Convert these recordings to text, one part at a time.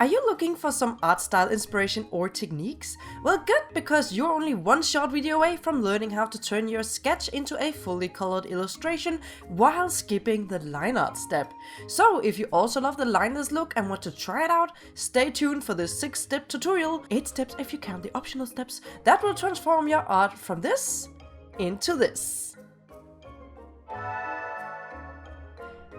Are you looking for some art style inspiration or techniques? Well, good, because you're only one short video away from learning how to turn your sketch into a fully colored illustration while skipping the line art step. So if you also love the lineless look and want to try it out, stay tuned for this 6-step tutorial, 8 steps if you count the optional steps, that will transform your art from this into this.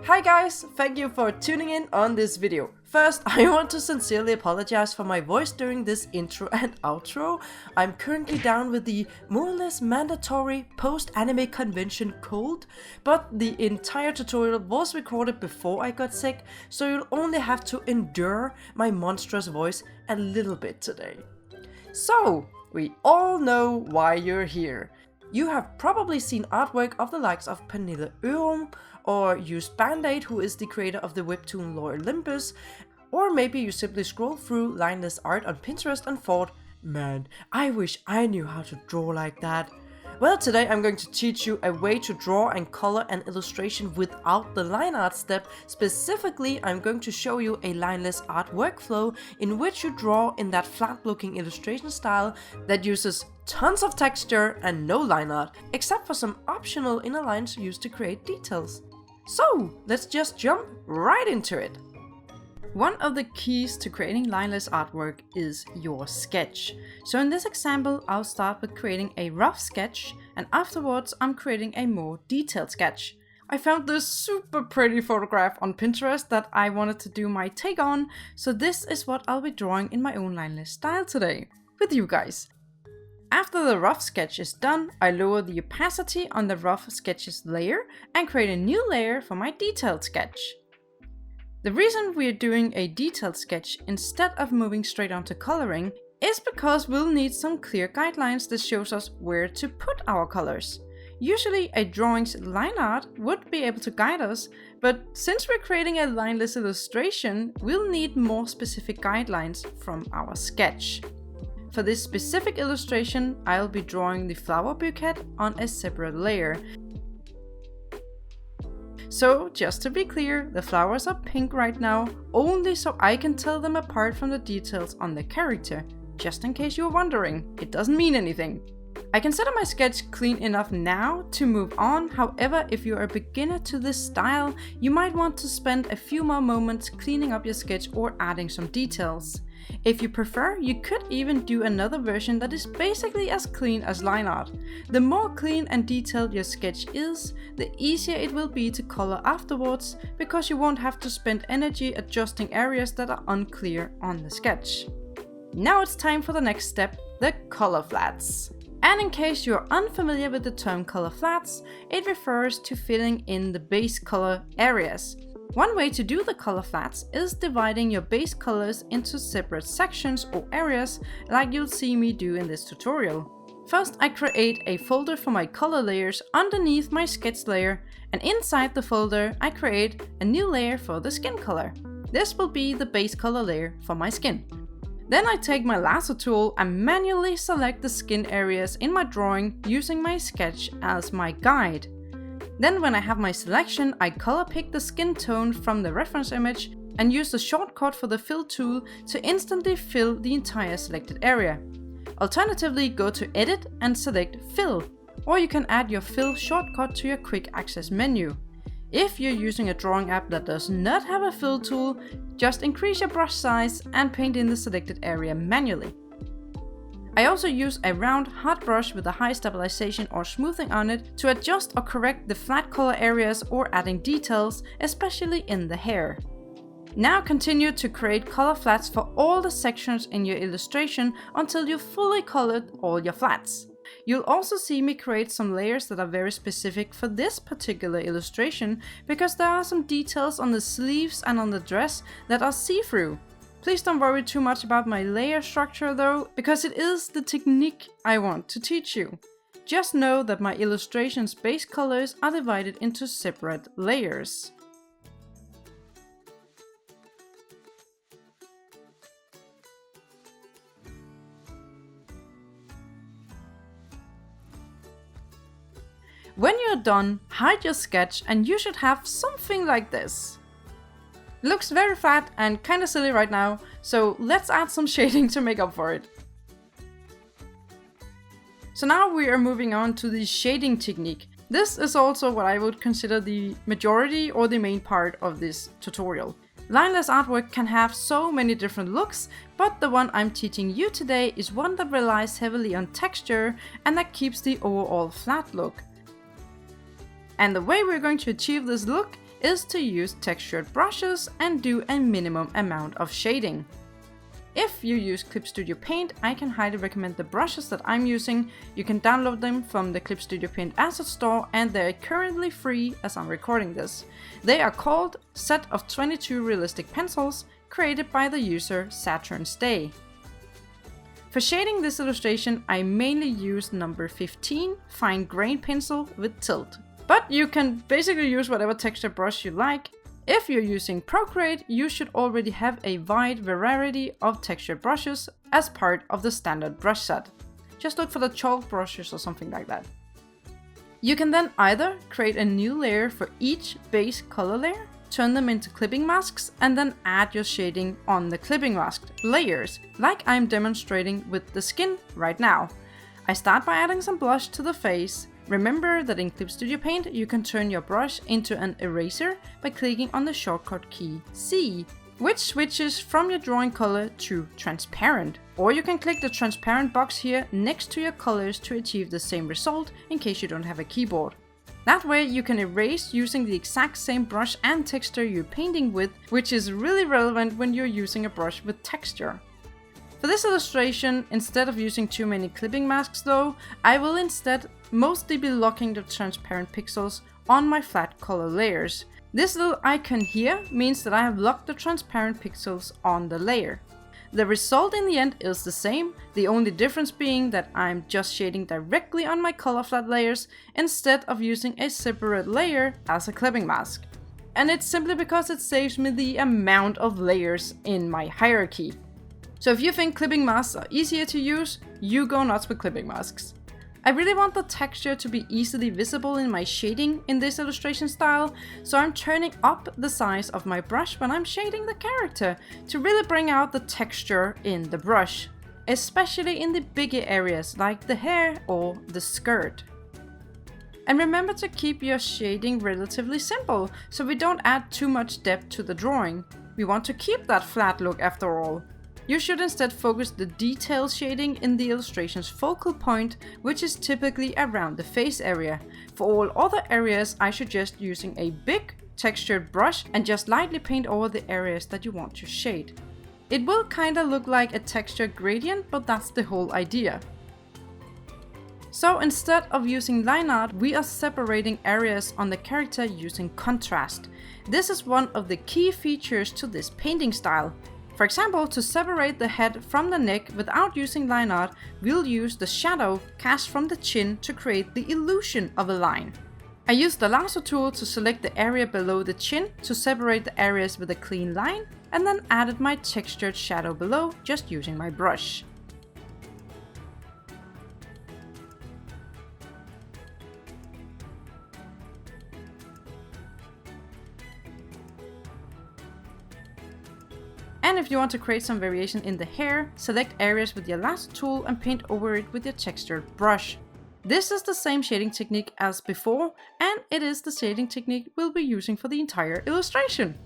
Hi guys, thank you for tuning in on this video. First, I want to sincerely apologize for my voice during this intro and outro. I'm currently down with the more or less mandatory post-anime convention cold, but the entire tutorial was recorded before I got sick, so you'll only have to endure my monstrous voice a little bit today. So, we all know why you're here. You have probably seen artwork of the likes of Pernille Ørum, or used Band-Aid, who is the creator of the Webtoon lore Olympus, or maybe you simply scroll through Lineless art on Pinterest and thought, man, I wish I knew how to draw like that. Well, today I'm going to teach you a way to draw and color an illustration without the line art step. Specifically, I'm going to show you a lineless art workflow in which you draw in that flat looking illustration style that uses tons of texture and no line art, except for some optional inner lines used to create details. So, let's just jump right into it. One of the keys to creating lineless artwork is your sketch. So in this example, I'll start with creating a rough sketch, and afterwards I'm creating a more detailed sketch. I found this super pretty photograph on Pinterest that I wanted to do my take on, so this is what I'll be drawing in my own lineless style today, with you guys. After the rough sketch is done, I lower the opacity on the rough sketches layer and create a new layer for my detailed sketch. The reason we're doing a detailed sketch instead of moving straight on to coloring is because we'll need some clear guidelines that shows us where to put our colors. Usually a drawing's line art would be able to guide us, but since we're creating a lineless illustration, we'll need more specific guidelines from our sketch. For this specific illustration, I'll be drawing the flower bouquet on a separate layer. So, just to be clear, the flowers are pink right now, only so I can tell them apart from the details on the character. Just in case you're wondering, it doesn't mean anything. I consider my sketch clean enough now to move on, however, if you're a beginner to this style, you might want to spend a few more moments cleaning up your sketch or adding some details. If you prefer, you could even do another version that is basically as clean as line art. The more clean and detailed your sketch is, the easier it will be to color afterwards, because you won't have to spend energy adjusting areas that are unclear on the sketch. Now it's time for the next step, the color flats. And in case you're unfamiliar with the term color flats, it refers to filling in the base color areas. One way to do the color flats is dividing your base colors into separate sections or areas, like you'll see me do in this tutorial. First, I create a folder for my color layers underneath my sketch layer, and inside the folder I create a new layer for the skin color. This will be the base color layer for my skin. Then I take my lasso tool and manually select the skin areas in my drawing using my sketch as my guide. Then when I have my selection, I color pick the skin tone from the reference image and use the shortcut for the fill tool to instantly fill the entire selected area. Alternatively, go to Edit and select Fill, or you can add your Fill shortcut to your quick access menu. If you're using a drawing app that does not have a fill tool, just increase your brush size and paint in the selected area manually. I also use a round hard brush with a high stabilization or smoothing on it to adjust or correct the flat color areas or adding details, especially in the hair. Now continue to create color flats for all the sections in your illustration until you've fully colored all your flats. You'll also see me create some layers that are very specific for this particular illustration, because there are some details on the sleeves and on the dress that are see-through. Please don't worry too much about my layer structure though, because it is the technique I want to teach you. Just know that my illustration's base colors are divided into separate layers. When you're done, hide your sketch and you should have something like this. It looks very flat and kinda silly right now, so let's add some shading to make up for it. So now we are moving on to the shading technique. This is also what I would consider the majority or the main part of this tutorial. Lineless artwork can have so many different looks, but the one I'm teaching you today is one that relies heavily on texture and that keeps the overall flat look. And the way we're going to achieve this look is to use textured brushes and do a minimum amount of shading. If you use Clip Studio Paint, I can highly recommend the brushes that I'm using. You can download them from the Clip Studio Paint asset store and they're currently free as I'm recording this. They are called Set of 22 Realistic Pencils, created by the user Saturn Stay. For shading this illustration, I mainly use number 15 fine grain pencil with tilt. But you can basically use whatever texture brush you like. If you're using Procreate, you should already have a wide variety of textured brushes as part of the standard brush set. Just look for the chalk brushes or something like that. You can then either create a new layer for each base color layer, turn them into clipping masks, and then add your shading on the clipping masked layers, like I'm demonstrating with the skin right now. I start by adding some blush to the face. Remember that in Clip Studio Paint you can turn your brush into an eraser by clicking on the shortcut key C, which switches from your drawing color to transparent. Or you can click the transparent box here next to your colors to achieve the same result in case you don't have a keyboard. That way you can erase using the exact same brush and texture you're painting with, which is really relevant when you're using a brush with texture. For this illustration, instead of using too many clipping masks though, I will instead mostly be locking the transparent pixels on my flat color layers. This little icon here means that I have locked the transparent pixels on the layer. The result in the end is the same, the only difference being that I'm just shading directly on my color flat layers instead of using a separate layer as a clipping mask. And it's simply because it saves me the amount of layers in my hierarchy. So if you think clipping masks are easier to use, you go nuts with clipping masks. I really want the texture to be easily visible in my shading in this illustration style, so I'm turning up the size of my brush when I'm shading the character to really bring out the texture in the brush, especially in the bigger areas like the hair or the skirt. And remember to keep your shading relatively simple, so we don't add too much depth to the drawing. We want to keep that flat look after all. You should instead focus the detail shading in the illustration's focal point, which is typically around the face area. For all other areas, I suggest using a big textured brush and just lightly paint over the areas that you want to shade. It will kinda look like a texture gradient, but that's the whole idea. So instead of using line art, we are separating areas on the character using contrast. This is one of the key features to this painting style. For example, to separate the head from the neck without using line art, we'll use the shadow cast from the chin to create the illusion of a line. I used the lasso tool to select the area below the chin to separate the areas with a clean line, and then added my textured shadow below just using my brush. And if you want to create some variation in the hair, select areas with your lasso tool and paint over it with your textured brush. This is the same shading technique as before, and it is the shading technique we'll be using for the entire illustration.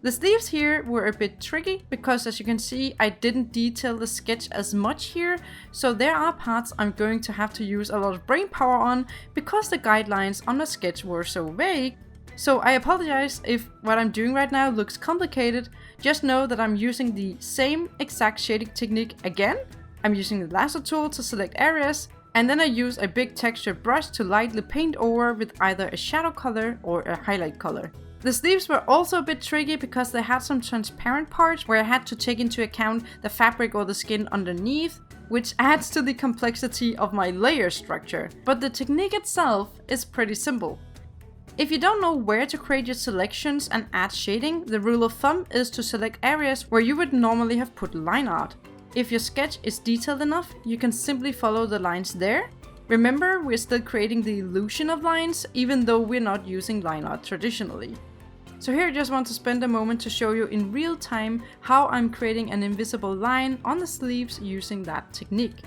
The sleeves here were a bit tricky because, as you can see, I didn't detail the sketch as much here, so there are parts I'm going to have to use a lot of brain power on because the guidelines on the sketch were so vague. So I apologize if what I'm doing right now looks complicated. Just know that I'm using the same exact shading technique again. I'm using the lasso tool to select areas, and then I use a big textured brush to lightly paint over with either a shadow color or a highlight color. The sleeves were also a bit tricky because they had some transparent parts where I had to take into account the fabric or the skin underneath, which adds to the complexity of my layer structure. But the technique itself is pretty simple. If you don't know where to create your selections and add shading, the rule of thumb is to select areas where you would normally have put line art. If your sketch is detailed enough, you can simply follow the lines there. Remember, we're still creating the illusion of lines, even though we're not using line art traditionally. So here I just want to spend a moment to show you in real time how I'm creating an invisible line on the sleeves using that technique.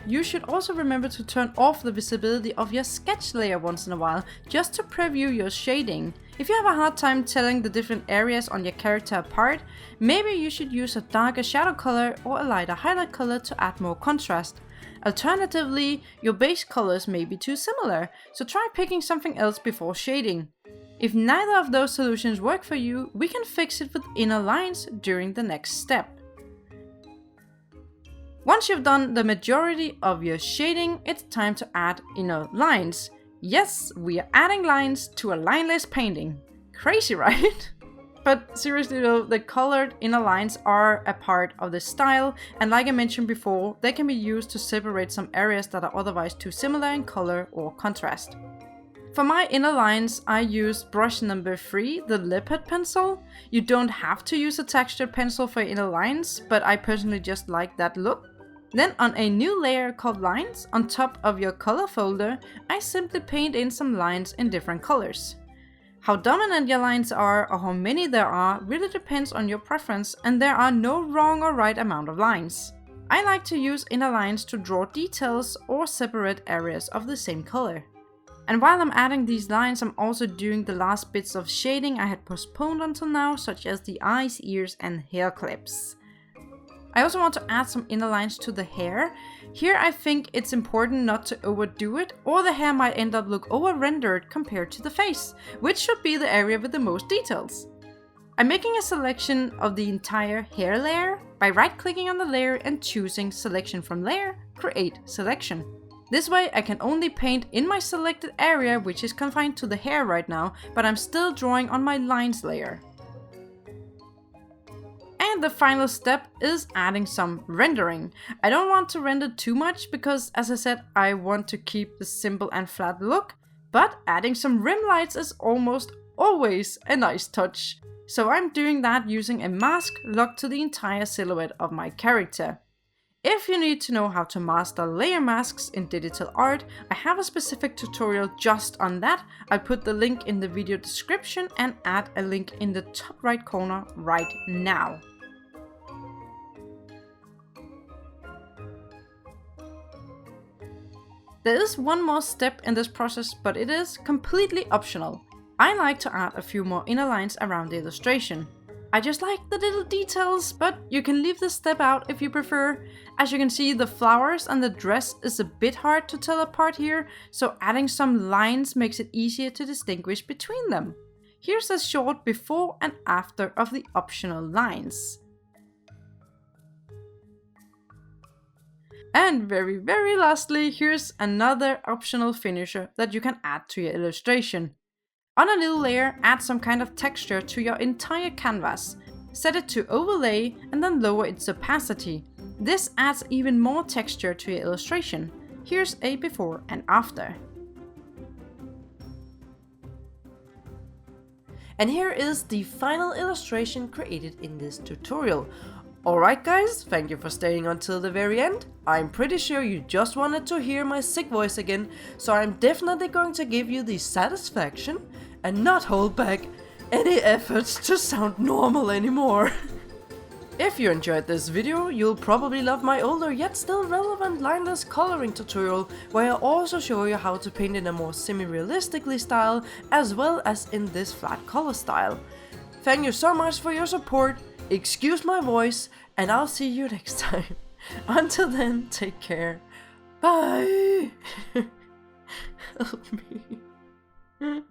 You should also remember to turn off the visibility of your sketch layer once in a while, just to preview your shading. If you have a hard time telling the different areas on your character apart, maybe you should use a darker shadow color or a lighter highlight color to add more contrast. Alternatively, your base colors may be too similar, so try picking something else before shading. If neither of those solutions work for you, we can fix it with inner lines during the next step. Once you've done the majority of your shading, it's time to add inner lines. Yes, we are adding lines to a lineless painting. Crazy, right? But seriously though, the colored inner lines are a part of the style, and like I mentioned before, they can be used to separate some areas that are otherwise too similar in color or contrast. For my inner lines, I used brush number 3, the leopard pencil. You don't have to use a textured pencil for inner lines, but I personally just like that look. Then on a new layer called lines, on top of your color folder, I simply paint in some lines in different colors. How dominant your lines are or how many there are really depends on your preference, and there are no wrong or right amount of lines. I like to use inner lines to draw details or separate areas of the same color. And while I'm adding these lines, I'm also doing the last bits of shading I had postponed until now, such as the eyes, ears and hair clips. I also want to add some inner lines to the hair. Here I think it's important not to overdo it, or the hair might end up look over-rendered compared to the face, which should be the area with the most details. I'm making a selection of the entire hair layer by right-clicking on the layer and choosing Selection from Layer, Create Selection. This way I can only paint in my selected area, which is confined to the hair right now, but I'm still drawing on my lines layer. And the final step is adding some rendering. I don't want to render too much because, as I said, I want to keep the simple and flat look, but adding some rim lights is almost always a nice touch. So I'm doing that using a mask locked to the entire silhouette of my character. If you need to know how to master layer masks in digital art, I have a specific tutorial just on that. I'll put the link in the video description and add a link in the top right corner right now. There is one more step in this process, but it is completely optional. I like to add a few more inner lines around the illustration. I just like the little details, but you can leave this step out if you prefer. As you can see, the flowers and the dress is a bit hard to tell apart here, so adding some lines makes it easier to distinguish between them. Here's a short before and after of the optional lines. And very lastly, here's another optional finisher that you can add to your illustration. On a new layer, add some kind of texture to your entire canvas. Set it to overlay and then lower its opacity. This adds even more texture to your illustration. Here's a before and after. And here is the final illustration created in this tutorial. Alright guys, thank you for staying until the very end. I'm pretty sure you just wanted to hear my sick voice again, so I'm definitely going to give you the satisfaction and not hold back any efforts to sound normal anymore. If you enjoyed this video, you'll probably love my older yet still relevant lineless coloring tutorial, where I also show you how to paint in a more semi-realistically style, as well as in this flat color style. Thank you so much for your support. Excuse my voice, and I'll see you next time. Until then, take care. Bye! Help me.